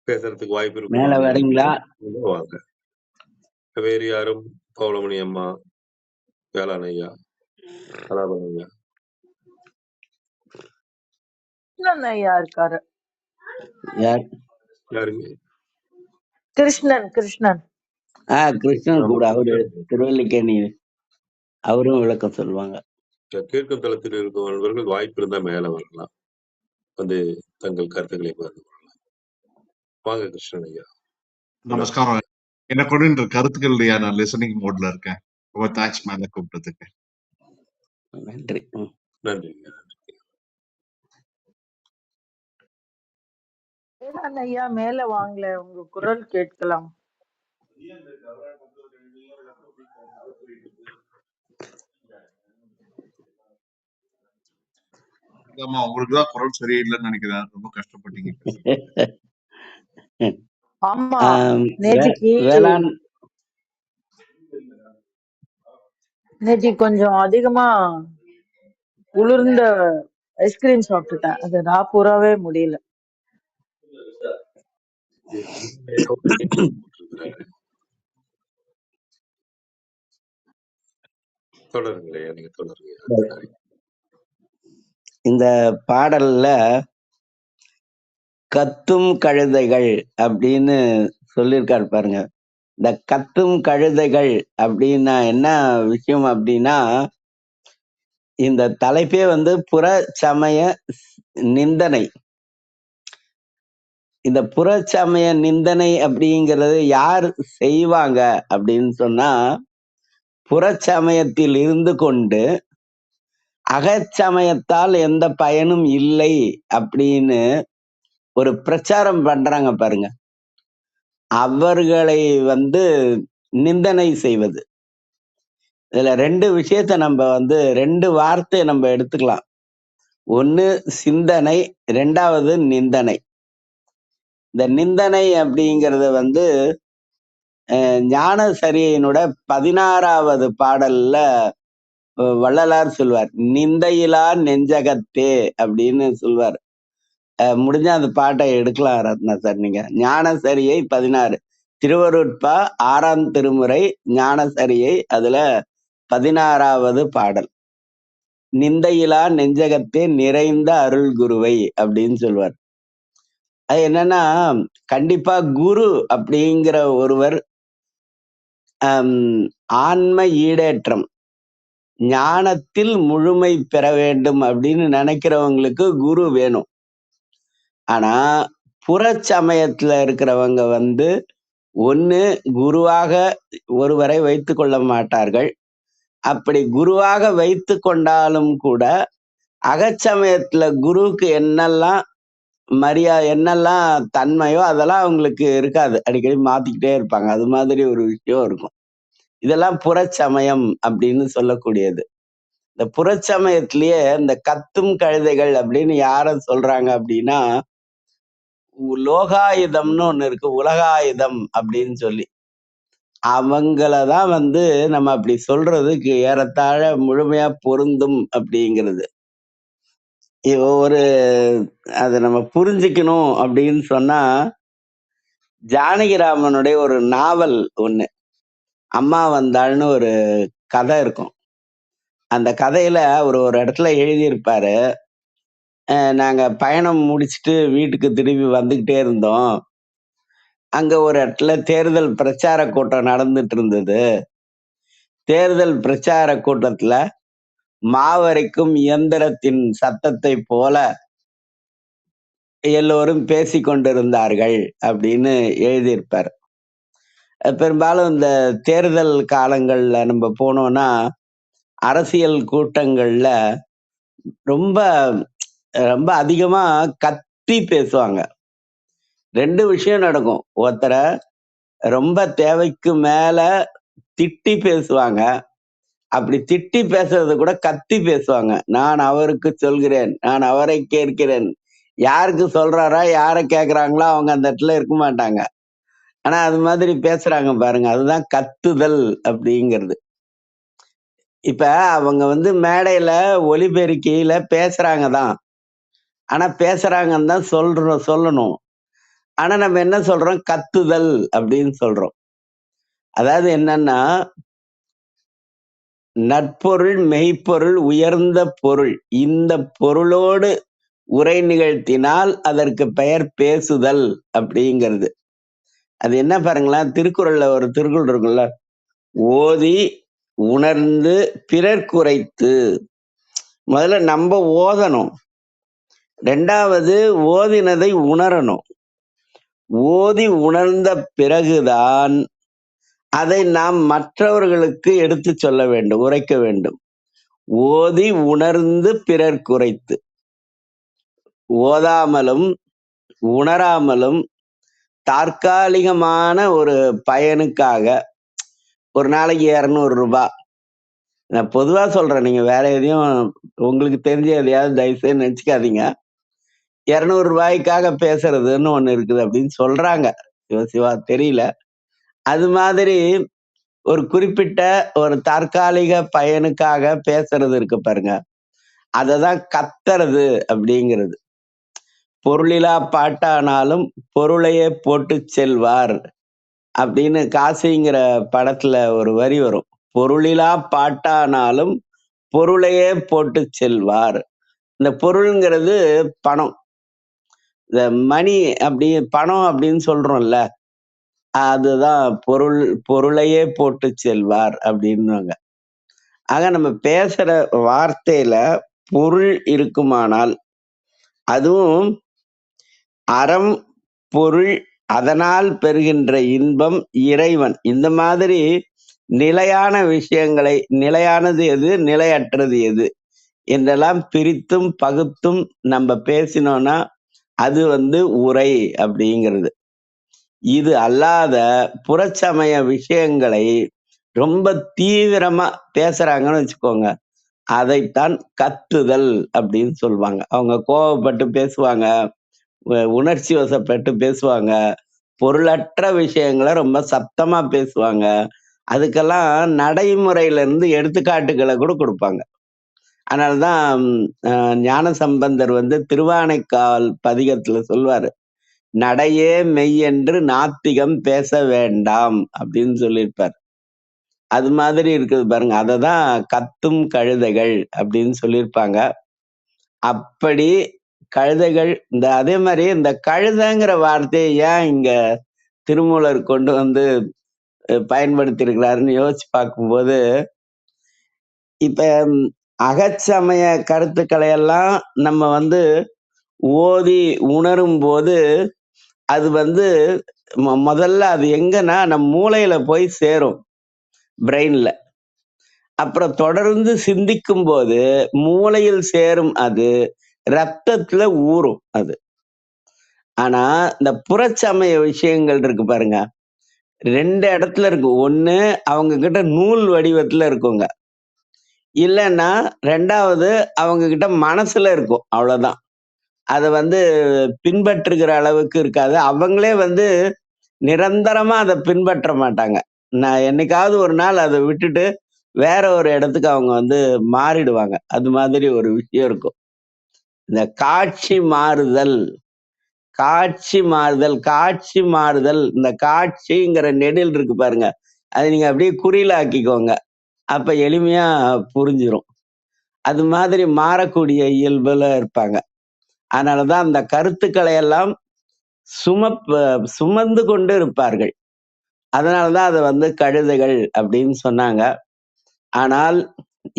பேசுறதுக்கு வாய்ப்பு இருக்கு. மேல வரீங்களா? வாங்க. வேறு யாரும்? பௌளமணி அம்மா, வேளாண் ஐயா, கலாபன் ஐயா. கிருஷ்ணன் ஐயா இருக்காரு. யாருங்க? கிருஷ்ணன். கிருஷ்ணன் கூட, அவரு திருவல்லிக்கேணி, அவரும் விளக்கம் சொல்லுவாங்க. கேட்கும் தளத்தில் இருக்கும் நண்பர்கள் வாய்ப்பு இருந்தா மேல வரலாம், வந்து தங்கள் கருத்துக்களை பகிர்ந்து கொள்ளலாம். வாங்க கிருஷ்ணன் ஐயா. நமஸ்காரம். என்ன கொண்டு கருத்துக்கள் இல்லையா? நான் லிசனிங் மோட்ல இருக்கேன். ரொம்ப தேங்க்ஸ் மேல கூப்பிட்டதுக்கு. நன்றி. நன்றி. ஐயா மேல வாங்கல, உங்க குரல் கேட்கலாம். ஆமா, உங்களுக்குதான் குரல் சரியில்லைன்னு நினைக்கிறேன். ரொம்ப கஷ்டப்பட்டீங்க. ஆமா, வேளாண் நேற்று கொஞ்சம் அதிகமா குளிர்ந்த ஐஸ்கிரீம் சாப்பிட்டுட்டேன். அது நான் பூராவே முடியல. இந்த பாடல்ல கத்தும் கழுதைகள் அப்படின்னு சொல்லியிருக்காரு பாருங்க. இந்த கத்தும் கழுதைகள் அப்படின்னா என்ன விஷயம் அப்படின்னா, இந்த தலைப்பே வந்து புற சமய நிந்தனை. இந்த புறச்சமய நிந்தனை அப்படிங்கிறது யார் செய்வாங்க அப்படின்னு சொன்னா, புறச்சமயத்தில் இருந்து கொண்டு அகச்சமயத்தால் எந்த பயனும் இல்லை அப்படின்னு ஒரு பிரச்சாரம் பண்றாங்க பாருங்க, அவர்களை நிந்தனை செய்வது. இதுல 2 விஷயத்த நம்ம 2 வார்த்தையை நம்ம எடுத்துக்கலாம். ஒண்ணு சிந்தனை, 2வது நிந்தனை. இந்த நிந்தனை அப்படிங்கறது ஞானசரியையினோட 16வது பாடல்ல வள்ளலார் சொல்வார், நிந்தையிலா நெஞ்சகத்தே அப்படின்னு சொல்வார். முடிஞ்சா அந்த பாட்டை எடுக்கலாம் ரத்னா சார் நீங்க. ஞானசரியை 16, திருவருட்பா 6ஆம் திருமுறை ஞானசரியை, அதுல 16வது பாடல். நிந்தையிலா நெஞ்சகத்தே நிறைந்த அருள் குருவை அப்படின்னு சொல்வார். அது என்னன்னா, கண்டிப்பா குரு அப்படிங்கிற ஒருவர் ஆன்ம ஈடேற்றம், ஞானத்தில் முழுமை பெற வேண்டும் அப்படின்னு நினைக்கிறவங்களுக்கு குரு வேணும். ஆனா புறச்சமயத்துல இருக்கிறவங்க ஒண்ணு குருவாக ஒருவரை வைத்து கொள்ள மாட்டார்கள். அப்படி குருவாக வைத்து கொண்டாலும் கூட அகச்சமயத்துல குருவுக்கு என்னெல்லாம் என்னெல்லாம் தன்மையோ அதெல்லாம் அவங்களுக்கு இருக்காது. அடிக்கடி மாத்திக்கிட்டே இருப்பாங்க. அது மாதிரி ஒரு விஷயம் இருக்கும். இதெல்லாம் புறச்சமயம் அப்படின்னு சொல்லக்கூடியது. இந்த புறச்சமயத்திலேயே இந்த கத்தும் கழுதைகள் அப்படின்னு யார சொல்றாங்க அப்படின்னா, லோகாயுதம்னு ஒண்ணு இருக்கு, உலகாயுதம் அப்படின்னு சொல்லி. அவங்களதான் நம்ம அப்படி சொல்றதுக்கு ஏறத்தாழ முழுமையா பொருந்தும் அப்படிங்கிறது. ஒரு அதை நம்ம புரிஞ்சுக்கணும் அப்படின்னு சொன்னா, ஜானகிராமனுடைய ஒரு நாவல் ஒண்ணு, அம்மா வந்தாள்னு ஒரு கதை இருக்கும். அந்த கதையில ஒரு இடத்துல எழுதியிருப்பாரு, நாங்க பயணம் முடிச்சுட்டு வீட்டுக்கு திரும்பி வந்துகிட்டே இருந்தோம். அங்க ஒரு இடத்துல தேர்தல் பிரச்சார கூட்டம் நடந்துட்டு இருந்தது. தேர்தல் பிரச்சார கூட்டத்துல மாவரைக்கும் இயந்திரத்தின் சத்தத்தை போல எல்லோரும் பேசி கொண்டிருந்தார்கள் அப்படின்னு எழுதியிருப்பார். பெரும்பாலும் இந்த தேர்தல் காலங்கள்ல நம்ம போனோம்னா, அரசியல் கூட்டங்கள்ல ரொம்ப ரொம்ப அதிகமா கத்தி பேசுவாங்க. 2 விஷயம் நடக்கும். ஒருத்தரை ரொம்ப தேவைக்கு மேல திட்டி பேசுவாங்க. அப்படி திட்டி பேசுறது கூட கத்தி பேசுவாங்க. நான் அவருக்கு சொல்கிறேன், நான் அவரை கேட்கிறேன். யாருக்கு சொல்றாரா, யாரை கேட்கிறாங்களோ அவங்க அந்த இடத்துல இருக்க மாட்டாங்க. ஆனா அது மாதிரி பேசுறாங்க பாருங்க, அதுதான் கத்துதல் அப்படிங்கிறது. இப்ப அவங்க மேடையில ஒலிபெருக்கியில பேசுறாங்க தான். ஆனா பேசுறாங்கன்னு தான் சொல்லணும். ஆனா நம்ம என்ன சொல்றோம், கத்துதல் அப்படின்னு சொல்றோம். அதாவது என்னன்னா, நற்பொருள், மெய்ப்பொருள், உயர்ந்த பொருள், இந்த பொருளோடு உரை நிகழ்த்தினால் அதற்கு பெயர் பேசுதல் அப்படிங்கிறது. அது என்ன பாருங்களேன், திருக்குறள்ல ஒரு திருக்குறள் இருக்குல்ல, ஓதி உணர்ந்து பிறர் குறைத்து. முதல்ல நம்ம ஓதணும், 2வது ஓதினதை உணரணும். ஓதி உணர்ந்த பிறகுதான் அதை நாம் மற்றவர்களுக்கு எடுத்து சொல்ல வேண்டும், உரைக்க வேண்டும். ஓதி உணர்ந்து பிறர் குறைத்து. ஓதாமலும் உணராமலும் தற்காலிகமான ஒரு பயனுக்காக ஒரு நாளைக்கு 200 ரூபாய், நான் பொதுவா சொல்றேன், நீங்க வேற எதையும் உங்களுக்கு தெரிஞ்ச எதையாவது தயவுசெய்து நினைச்சுக்காதீங்க, 200 ரூபாய்க்காக பேசுறதுன்னு ஒண்ணு இருக்குது அப்படின்னு சொல்றாங்க. சிவா தெரியல. அது மாதிரி ஒரு குறிப்பிட்ட ஒரு தற்காலிக பயனுக்காக பேசுறது இருக்கு பாருங்க, அததான் கத்துறது அப்படிங்கிறது. பொருளிலா பாட்டானாலும் பொருளையே போட்டு செல்வார் அப்படின்னு காசிங்கிற படத்துல ஒரு வரி வரும். பொருளிலா பாட்டானாலும் பொருளையே போட்டு செல்வார். இந்த பொருள்ங்கிறது பணம், இந்த மணி அப்படி பணம் அப்படின்னு சொல்றோம்ல, அதுதான் பொருள். பொருளையே போட்டு செல்வார் அப்படின்னுவாங்க. ஆக நம்ம பேசுற வார்த்தையில பொருள் இருக்குமானால், அதுவும் அறம் பொருள், அதனால் பெறுகின்ற இன்பம், இறைவன். இந்த மாதிரி நிலையான விஷயங்களை, நிலையானது எது, நிலையற்றது எது என்றெல்லாம் பிரித்தும் பகுத்தும் நம்ம பேசினோம்னா அது உரை அப்படிங்கிறது. இது அல்லாத புறச்சமய விஷயங்களை ரொம்ப தீவிரமா பேசுறாங்கன்னு வச்சுக்கோங்க, அதைத்தான் கத்துதல் அப்படின்னு சொல்லுவாங்க. அவங்க கோவப்பட்டு பேசுவாங்க, உணர்ச்சி வசப்பட்டு பேசுவாங்க, பொருளற்ற விஷயங்களை ரொம்ப சத்தமா பேசுவாங்க. அதுக்கெல்லாம் நடைமுறையில இருந்து எடுத்துக்காட்டுகளை கூட கொடுப்பாங்க. அதனாலதான் ஞானசம்பந்தர் திருவானைக்கால் பதிகத்துல சொல்வாரு, நடையே மெய் என்று நாத்திகம் பேச வேண்டாம் அப்படின்னு சொல்லியிருப்பார். அது மாதிரி இருக்குது பாருங்க. அததான் கத்தும் கழுதைகள் அப்படின்னு சொல்லியிருப்பாங்க. அப்படி கழுதைகள் அதே மாதிரி இந்த கழுதைங்கிற வார்த்தையை ஏன் இங்க திருமூலர் கொண்டு பயன்படுத்தி இருக்கிறாருன்னு யோசிச்சு பார்க்கும்போது, இப்ப அகச்சமய கருத்துக்களை எல்லாம் நம்ம ஓதி உணரும் போது அது முதல்ல அது எங்கன்னா நம் மூளையில போய் சேரும், பிரெயின்ல. அப்புறம் தொடர்ந்து சிந்திக்கும் போது மூளையில் சேரும், அது ரத்தத்துல ஊறும் அது. ஆனா இந்த புறச்சமய விஷயங்கள் இருக்கு பாருங்க, 2 இடத்துல இருக்கு. ஒண்ணு அவங்க கிட்ட நூல் வடிவத்துல இருக்குங்க, இல்லைன்னா 2வது அவங்க கிட்ட மனசுல இருக்கும். அவ்வளவுதான். அதை பின்பற்றுகிற அளவுக்கு இருக்காது. அவங்களே நிரந்தரமா அதை பின்பற்ற மாட்டாங்க. நான் என்னைக்காவது ஒரு நாள் அதை விட்டுட்டு வேற ஒரு இடத்துக்கு அவங்க மாறிடுவாங்க. அது மாதிரி ஒரு விஷயம் இருக்கும். இந்த காட்சி மாறுதல், காட்சி மாறுதல், காட்சி மாறுதல், இந்த காட்சிங்கிற நெடில் இருக்கு பாருங்க, அதை நீங்க அப்படியே குறியிலாக்கிக்கோங்க, அப்ப எளிமையா புரிஞ்சிடும். அது மாதிரி மாறக்கூடிய இயல்புல இருப்பாங்க. அதனாலதான் அந்த கருத்துக்களை எல்லாம் சுமந்து கொண்டு இருப்பார்கள். அதனாலதான் அதை கழுதைகள் அப்படின்னு சொன்னாங்க. ஆனால்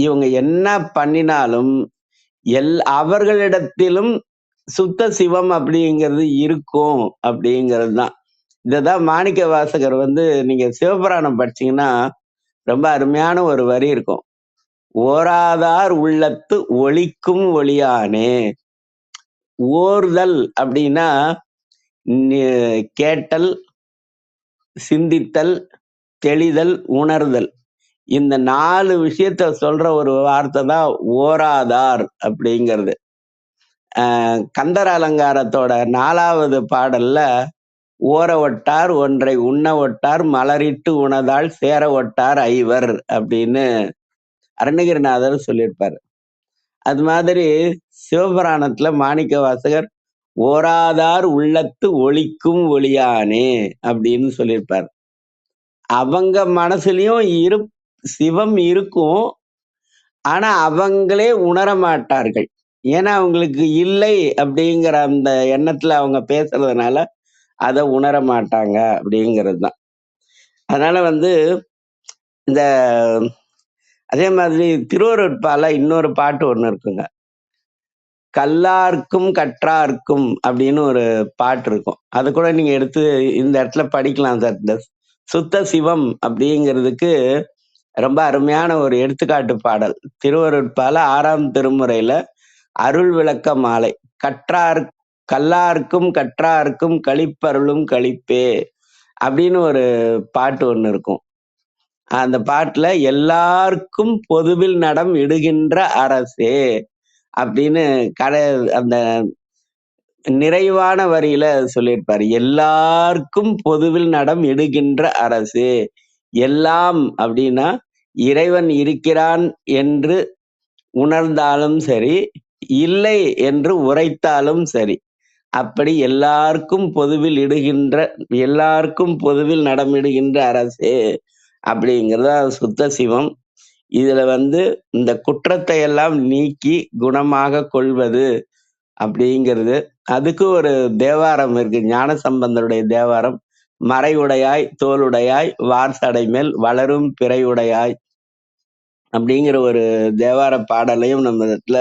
இவங்க என்ன பண்ணினாலும் அவர்களிடத்திலும் சுத்த சிவம் அப்படிங்கிறது இருக்கும் அப்படிங்கிறது தான். இததான் மாணிக்க வாசகர் நீங்க சிவபுராணம் படிச்சீங்கன்னா ரொம்ப அருமையான ஒரு வரி இருக்கும். ஓராதார் உள்ளத்து ஒளிக்கும் ஒளியானே. ஓர்தல் அப்படின்னா கேட்டல், சிந்தித்தல், தெளிதல், உணர்தல். இந்த 4 விஷயத்த சொல்ற ஒரு வார்த்தை தான் ஓராதார் அப்படிங்கிறது. கந்தர் அலங்காரத்தோட 4வது பாடல்ல ஓர ஒட்டார் ஒன்றை உண்ண ஒட்டார் மலரிட்டு உணதால் சேர ஒட்டார் ஐவர் அப்படின்னு அருணகிரிநாதர் சொல்லியிருப்பாரு. அது மாதிரி சிவபுராணத்துல மாணிக்க வாசகர் ஓராதார் உள்ளத்து ஒளிக்கும் ஒளியானே அப்படின்னு சொல்லியிருப்பார். அவங்க மனசுலயும் சிவம் இருக்கும், ஆனா அவங்களே உணர மாட்டார்கள். ஏன்னா அவங்களுக்கு இல்லை அப்படிங்கிற அந்த எண்ணத்துல அவங்க பேசுறதுனால அதை உணர மாட்டாங்க அப்படிங்கிறது தான். அதனால இந்த அதே மாதிரி திருவருட்பால இன்னொரு பாட்டு ஒண்ணு இருக்குங்க, கல்லார்க்கும் கற்றார்க்கும் அப்படின்னு ஒரு பாட்டு இருக்கும். அது கூட நீங்க எடுத்து இந்த இடத்துல படிக்கலாம் சார். இந்த சுத்த சிவம் அப்படிங்கிறதுக்கு ரொம்ப அருமையான ஒரு எடுத்துக்காட்டு பாடல். திருவருட்பால 6ஆம் திருமுறையில அருள் விளக்க மாலை. கல்லார்க்கும் கற்றார்க்கும் களிப்பருளும் களிப்பே அப்படின்னு ஒரு பாட்டு ஒண்ணு இருக்கும். அந்த பாட்டுல எல்லாருக்கும் பொதுவில் நடம் இடுகின்ற அரசே அப்படின்னு அந்த நிறைவான வரியில சொல்லியிருப்பாரு. எல்லாருக்கும் பொதுவில் நடம் இடுகின்ற அரசு. எல்லாம் அப்படின்னா இறைவன் இருக்கிறான் என்று உணர்ந்தாலும் சரி, இல்லை என்று உரைத்தாலும் சரி, அப்படி எல்லாருக்கும் பொதுவில் எல்லாருக்கும் பொதுவில் நடமிடுகின்ற அரசே அப்படிங்கிறத சுத்த சிவம். இதுல இந்த குற்றத்தை எல்லாம் நீக்கி குணமாக கொள்வது அப்படிங்கிறது. அதுக்கு ஒரு தேவாரம் இருக்கு, ஞான சம்பந்தருடைய தேவாரம். மறையுடையாய் தோளுடையாய் வார்சடை மேல் வளரும் பிறையுடையாய் அப்படிங்கிற ஒரு தேவார பாடலையும் நம்ம இடத்துல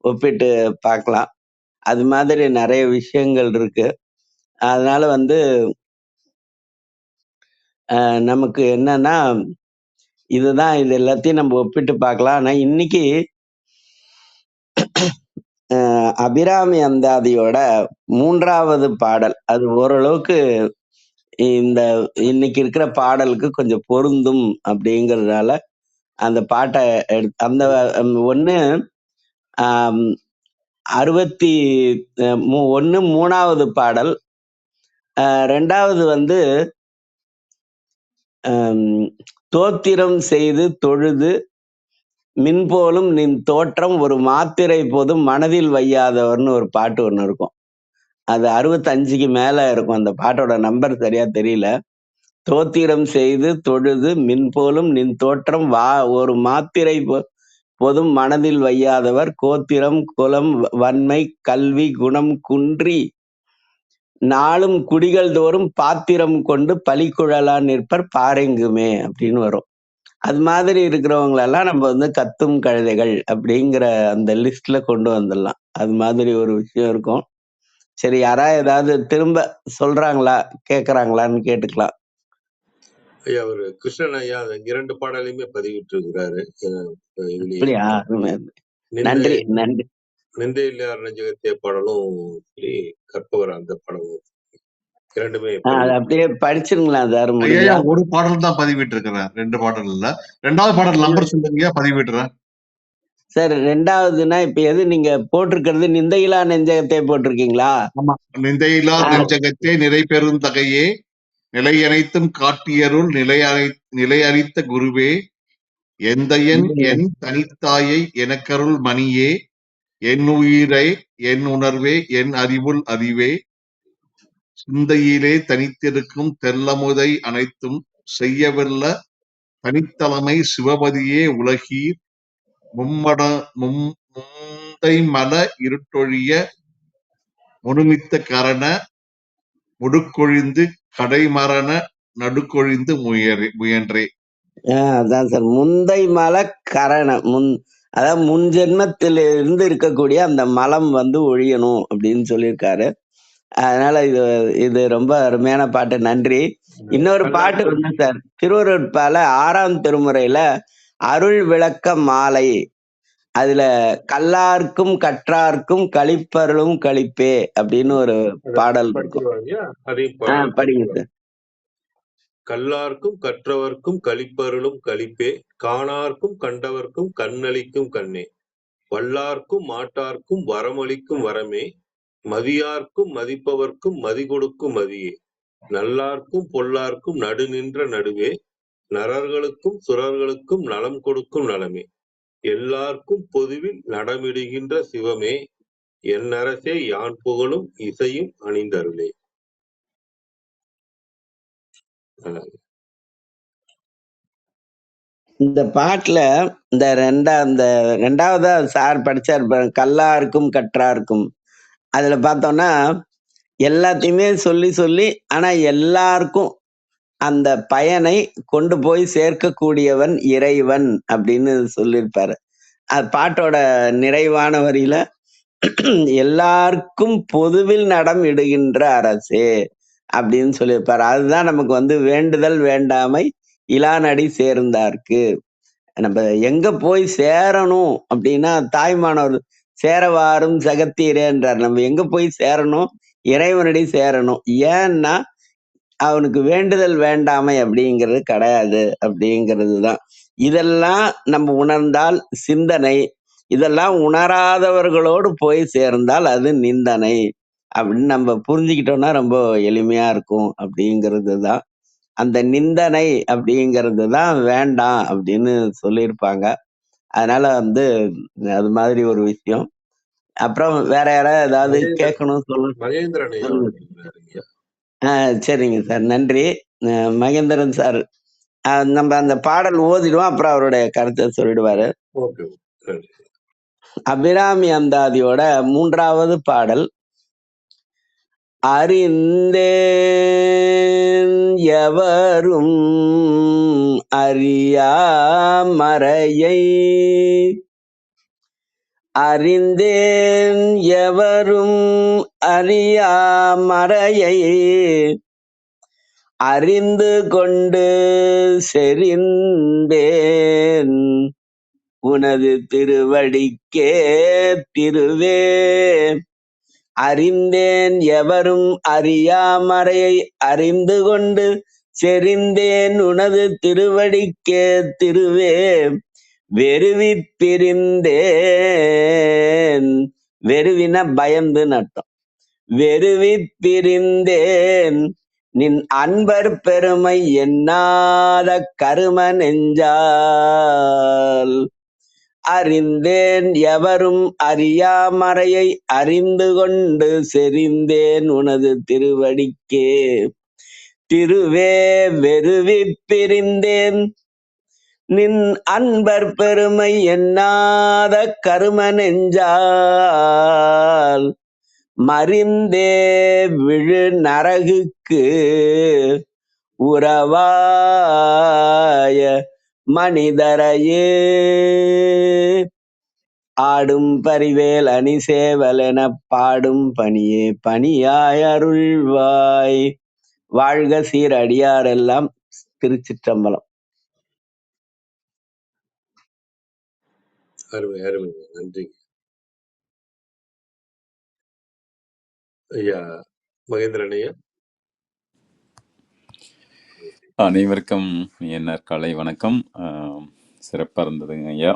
ஒப்பிட்டு பார்க்கலாம். அது மாதிரி நிறைய விஷயங்கள் இருக்கு. அதனால வந்து நமக்கு என்னன்னா இதுதான், இது எல்லாத்தையும் நம்ம ஒப்பிட்டு பார்க்கலாம். ஆனா இன்னைக்கு அபிராமி அந்தாதியோட 3வது பாடல் அது ஓரளவுக்கு இந்த இன்னைக்கு இருக்கிற பாடலுக்கு கொஞ்சம் பொருந்தும் அப்படிங்கறதுனால அந்த பாட்டை அந்த ஒண்ணு ஆம், 63வது பாடல். 2வது வந்து தோத்திரம் செய்து தொழுது மின்போலும் நின் தோற்றம் ஒரு மாத்திரை போதும் மனதில் வையாதவர்னு ஒரு பாட்டு ஒண்ணு இருக்கும். அது 65க்கு மேல இருக்கும். அந்த பாட்டோட நம்பர் சரியா தெரியல. தோத்திரம் செய்து தொழுது மின்போலும் நின் தோற்றம் ஒரு மாத்திரை போதும் மனதில் வையாதவர் கோத்திரம் குலம் வன்மை கல்வி குணம் குன்றி நாளும் குடிகள் தோறும் பாத்திரம் கொண்டு பலிக்குழலா நிற்பர் பாரெங்குமே அப்படின்னு வரும். அது மாதிரி இருக்கிறவங்களெல்லாம் நம்ம வந்து கத்தும் கழுதைகள் அப்படிங்கிற அந்த லிஸ்ட்ல கொண்டு வந்துடலாம். அது மாதிரி ஒரு விஷயம் இருக்கும். சரி, யாராவது ஏதாவது திரும்ப சொல்றாங்களா கேக்குறாங்களான்னு கேட்டுக்கலாம். ஐயா அவர் கிருஷ்ணன் ஐயா அந்த 2 பாடலையுமே பதிவிட்டு இருக்கிறாரு. அப்படியா? நன்றி நன்றி. நிந்தையில்லார் நெஞ்சகத்தே பாடலும் சொல்லி கற்பவர் அந்த பாடலும் 2மே அது அப்படியே படிச்சிருங்களா சார் ஐயா முடிஞ்சா? ஒரு பாடல் தான் பதிவிட்டு இருக்கிறேன், 2 பாடல் இல்ல. 2வது பாடல் நம்பர் சொல்லுங்க, பதிவிடுறேன். சார் 2வதுன்னா இப்ப எது நீங்க போட்டிருக்கிறது? நிந்தையிலா நெஞ்சகத்தை போட்டிருக்கீங்களா? ஆமா. நிந்தையிலா நெஞ்சகத்தே நிறை பெருந்தகையே நிலையனைத்தும் காட்டியருள் நிலையறித்த குருவே எந்தையன் என் தனித்தாயை எனக்கருள் மணியே என் உயிரை என் உணர்வே என் அறிவுள் அறிவே சிந்தையிலே தனித்திருக்கும் தெல்லமுதை அனைத்தும் செய்யவல்ல தனித்தலைமை சிவபதியே உலகீர் முந்தை மல இருட்டொழிய முணுமித்த கரண முடுக்கொழிந்து கடைமரண நடுக்கொழிந்து முயன்றே. அதான் சார், முந்தை மல கரண அதாவது முன் ஜென்மத்தில இருந்து இருக்கக்கூடிய அந்த மலம் வந்து ஒழியணும் அப்படின்னு சொல்லியிருக்காரு. அதனால இது ரொம்ப அருமையான பாட்டு. நன்றி. இன்னொரு பாட்டு வந்து சார், திருவருட்பால 6ஆம் திருமுறையில அருள் விளக்க மாலை, அதுல கல்லார்க்கும் கற்றார்க்கும் களிப்பருளும் களிப்பே அப்படின்னு ஒரு பாடல் இருக்கும். படிங்க சார். கல்லார்க்கும் கற்றவர்க்கும் களிப்பருளும் களிப்பே காணார்க்கும் கண்டவர்க்கும் கண்ணளிக்கும் கண்ணே வல்லார்க்கும் மாட்டார்க்கும் வரமளிக்கும் வரமே மதியார்க்கும் மதிப்பவர்க்கும் மதி கொடுக்கும் மதியே நல்லார்க்கும் பொல்லார்க்கும் நடு நின்ற நடுவே நரர்களுக்கும் சுரர்களுக்கும் நலம் கொடுக்கும் நலமே எல்லார்க்கும் பொதுவில் நடமிடுகின்ற சிவமே என் அரசே யான் புகழும் இசையும் அணிந்தருளே. இந்த பாட்டுல இந்த 2வதா சார் படிச்சார் கல்லாருக்கும் கற்றாருக்கும், அதுல பார்த்தோம்னா எல்லாத்தையுமே சொல்லி சொல்லி ஆனா எல்லாருக்கும் அந்த பயனை கொண்டு போய் சேர்க்கக்கூடியவன் இறைவன் அப்படின்னு சொல்லியிருப்பாரு. அது பாட்டோட நிறைவான வரியில எல்லாருக்கும் பொதுவில் நடம் இடுகின்ற அரசே அப்படின்னு சொல்லியிருப்பாரு. அதுதான் நமக்கு வந்து வேண்டுதல் வேண்டாமை இலானடி சேர்ந்தார்க்கு. நம்ம எங்க போய் சேரணும் அப்படின்னா தாய்மானவர் சேரவாரும் சகத்தீரேன்றார். நம்ம எங்க போய் சேரணும்? இறைவனடி சேரணும். ஏன்னா அவனுக்கு வேண்டுதல் வேண்டாமை அப்படிங்கிறது கிடையாது அப்படிங்கிறது தான். இதெல்லாம் நம்ம உணர்ந்தால் சிந்தனை, இதெல்லாம் உணராதவர்களோடு போய் சேர்ந்தால் அது நிந்தனை அப்படின்னு நம்ம புரிஞ்சுக்கிட்டோம்னா ரொம்ப எளிமையா இருக்கும் அப்படிங்கிறது தான். அந்த நிந்தனை அப்படிங்கிறது தான் வேண்டாம் அப்படின்னு சொல்லியிருப்பாங்க. அதனால வந்து அது மாதிரி ஒரு விஷயம். அப்புறம் வேற யாராவது ஏதாவது கேட்கணும் சொல்லுங்க. சரிங்க சார், நன்றி. மகேந்திரன் சார் நம்ம அந்த பாடல் ஓதிடுவோம், அப்புறம் அவருடைய கருத்தை சொல்லிடுவாரு. அபிராமி அந்தாதியோட 3வது பாடல். அறிந்தேன் எவரும் அறியா மறையை அறிந்தேன் எவரும் அறியா மறையை அறிந்து கொண்டு செறிந்தேன் உனது திருவடிக்கே திருவே. அறிந்தேன் எவரும் அறியா மறையை அறிந்து கொண்டு செறிந்தேன் உனது திருவடிக்கே திருவே. வெறுவி பிரிந்தேன், வெறுவின பயந்து நட்டம், வெறுவி பிரிந்தேன் நின் அன்பர் பெருமை எண்ணாத கரும நெஞ்சால். அறிந்தேன் எவரும் அறியா மறையை அறிந்து கொண்டு செறிந்தேன் உனது திருவடிக்கே திருவே. வெறுவி பிரிந்தேன் நின் அன்பர் பெருமை எண்ணாத கரும நெஞ்சால். மறிந்தே விழு நரகுக்கு உறவாய மனிதரையே. ஆடும் பரிவேல் அணி சேவல் எனப் பாடும் பணியே பணியாய் அருள்வாய். வாழ்க சீர் அடியாரெல்லாம். திருச்சிற்றம்பலம். அருமை அருமை, நன்றி ஐயா. மகேந்திரன் ஐயா. அனைவருக்கும் என்ஆர் காலை வணக்கம். சிறப்பாக இருந்ததுங்க ஐயா.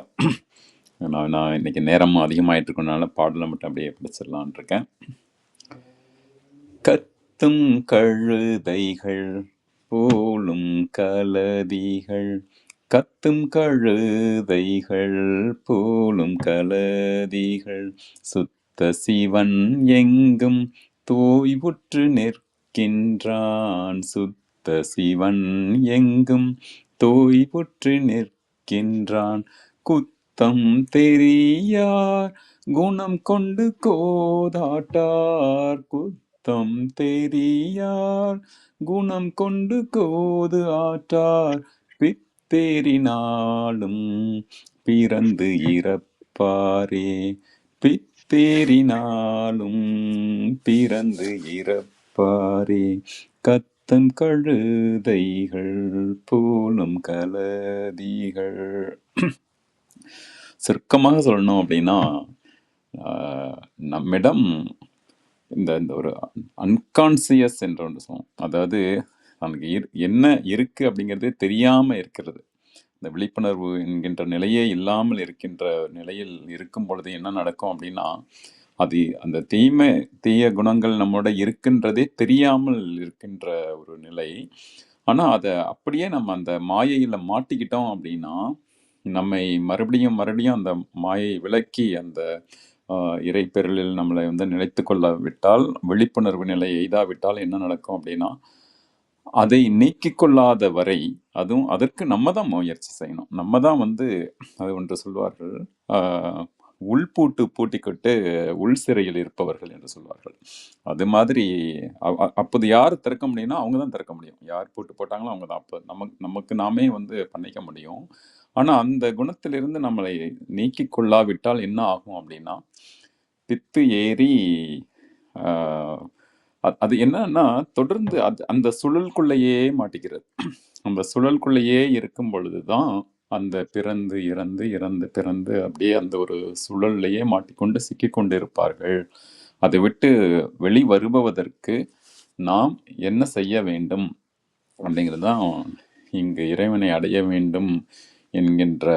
நான் இன்னைக்கு நேரம் அதிகமாயிட்டு இருக்கனால பாடலை மட்டும் அப்படியே படிச்சிடலான் இருக்கேன். கத்தும் கழுதைகள் போலும் கலதிகள், கத்தும் கழுதைகள் போலும் கலதிகள், சுத்த சிவன் எங்கும் தோய்வுற்று நிற்கின்றான். சுத்த சிவன் எங்கும் தோய்வுற்று நிற்கின்றான். குத்தம் தெரியார் குணம் கொண்டு கோதாட்டார். குத்தம் தெரியார் குணம் கொண்டு கோது ஆற்றார். பித்தேறினாலும் பிறந்து இறப்பாரே. பித்தேறினாலும் பிறந்து இறப்பாரே. கத்தம் கழுதைகள் போலும் கலதிகள். சுருக்கமாக சொல்லணும் அப்படின்னா, நம்மிடம் இந்த ஒரு அன்கான்சியஸ் என்ற ஒன்று சொல்லுவோம். அதாவது நமக்கு என்ன இருக்கு அப்படிங்கிறதே தெரியாம இருக்கிறது. இந்த விழிப்புணர்வு என்கின்ற நிலையே இல்லாமல் இருக்கின்ற நிலையில் இருக்கும் பொழுது என்ன நடக்கும் அப்படின்னா, அது அந்த தீய குணங்கள் நம்மோட இருக்கின்றதே தெரியாமல் இருக்கின்ற ஒரு நிலை. ஆனா அதை அப்படியே நம்ம அந்த மாயையில மாட்டிக்கிட்டோம் அப்படின்னா, நம்மை மறுபடியும் அந்த மாயை விலக்கி அந்த இறைப்பெருளில் நம்மளை நிலைத்து கொள்ள விட்டால், விழிப்புணர்வு நிலையை எய்தாவிட்டால் என்ன நடக்கும் அப்படின்னா, அதை நீக்கிக் கொள்ளாத வரை அதுவும் அதற்கு நம்ம தான் முயற்சி செய்யணும். நம்ம தான் அது ஒன்று சொல்வார்கள், உள்பூட்டு பூட்டிக்கொண்டு உள் சிறையில் இருப்பவர்கள் என்று சொல்வார்கள். அது மாதிரி அப்போது யார் திறக்க முடியும்னா அவங்க தான் திறக்க முடியும். யார் பூட்டு போட்டாங்களோ அவங்க தான். அப்போ நமக்கு நாமே பண்ணிக்க முடியும். ஆனால் அந்த குணத்திலிருந்து நம்மளை நீக்கி கொள்ளாவிட்டால் என்ன ஆகும் அப்படின்னா, பித்து ஏறி அது என்னன்னா தொடர்ந்து அந்த சுழலுக்குள்ளேயே மாட்டிக்கிறது. அந்த சுழலுக்குள்ளேயே இருக்கும் பொழுதுதான் அந்த பிறந்து இறந்து இறந்து பிறந்து அப்படியே அந்த ஒரு சுழல்லையே மாட்டிக்கொண்டு சிக்கிக்கொண்டு இருப்பார்கள். அதை விட்டு வெளி வருபவதற்கு நாம் என்ன செய்ய வேண்டும் அப்படிங்கிறது தான் இங்கு இறைவனை அடைய வேண்டும் என்கின்ற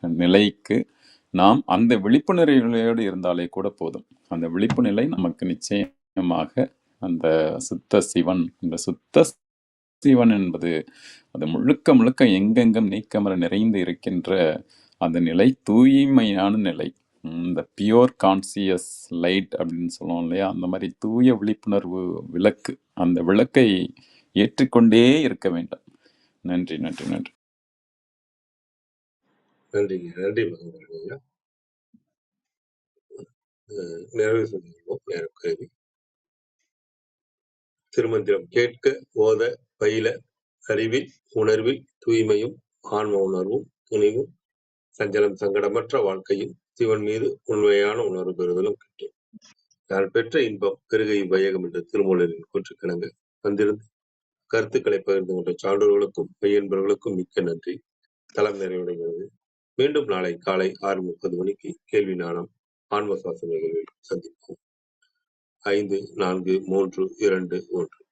நிலைக்கு நாம் அந்த விழிப்புணர்வு நிலையோடு இருந்தாலே கூட போதும். அந்த விழிப்பு நிலை நமக்கு நிச்சயமாக அந்த சுத்த சிவன், இந்த சுத்த சிவன் என்பது அது முழுக்க எங்கெங்கும் நீக்கமர நிறைந்து இருக்கின்ற அந்த நிலை தூய்மையான நிலை. இந்த பியோர் கான்சியஸ் லைட் அப்படின்னு சொல்லுவோம் இல்லையா, அந்த மாதிரி தூய விழிப்புணர்வு விளக்கு. அந்த விளக்கை ஏற்றிக்கொண்டே இருக்க வேண்டும். நன்றி நன்றி நன்றி நன்றிங்க, நன்றி மகேந்திரன். நிறைவு செய்வோம் நேரம் கருதி. திருமந்திரம் கேட்க ஓத பயில அறிவில் உணர்வில் தூய்மையும் ஆன்ம உணர்வும் துணிவும் சஞ்சலம் சங்கடமற்ற வாழ்க்கையும் சிவன் மீது உண்மையான உணர்வு பெறுதலும் கிட்டும். நான் பெற்ற இன்பம் பெருகை வையகம் என்ற திருமூலரின் கூற்றுக்கிணங்க வந்திருந்து கருத்துக்களை பகிர்ந்து கொண்ட சான்றோர்களுக்கும் மெய்யன்பர்களுக்கும் மிக்க நன்றி. தளம் நிறைவடைகிறது. மீண்டும் நாளை காலை 6:30 மணிக்கு கேள்வி நாணம் ஆன்ம சுவாச நிகழ்வில் சந்திப்போம். 5, 4, 3, 2, 1.